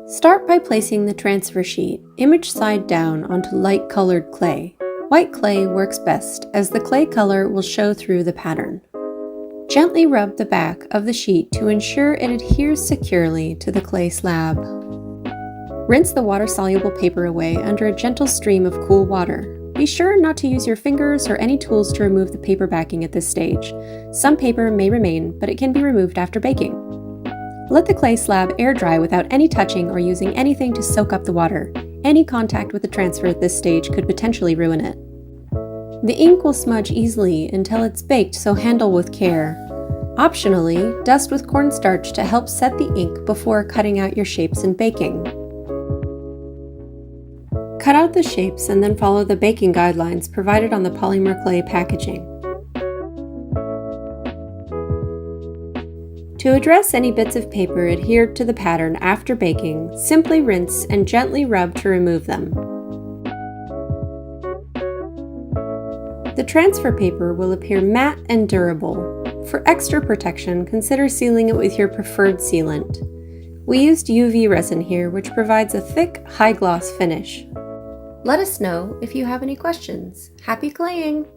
Start by placing the transfer sheet image side down onto light colored clay. White clay works best as the clay color will show through the pattern. Gently rub the back of the sheet to ensure it adheres securely to the clay slab. Rinse the water-soluble paper away under a gentle stream of cool water. Be sure not to use your fingers or any tools to remove the paper backing at this stage. Some paper may remain, but it can be removed after baking. Let the clay slab air dry without any touching or using anything to soak up the water. Any contact with the transfer at this stage could potentially ruin it. The ink will smudge easily until it's baked, so handle with care. Optionally, dust with cornstarch to help set the ink before cutting out your shapes and baking. Cut out the shapes and then follow the baking guidelines provided on the polymer clay packaging. To address any bits of paper adhered to the pattern after baking, simply rinse and gently rub to remove them. The transfer paper will appear matte and durable. For extra protection, consider sealing it with your preferred sealant. We used UV resin here, which provides a thick, high-gloss finish. Let us know if you have any questions. Happy claying!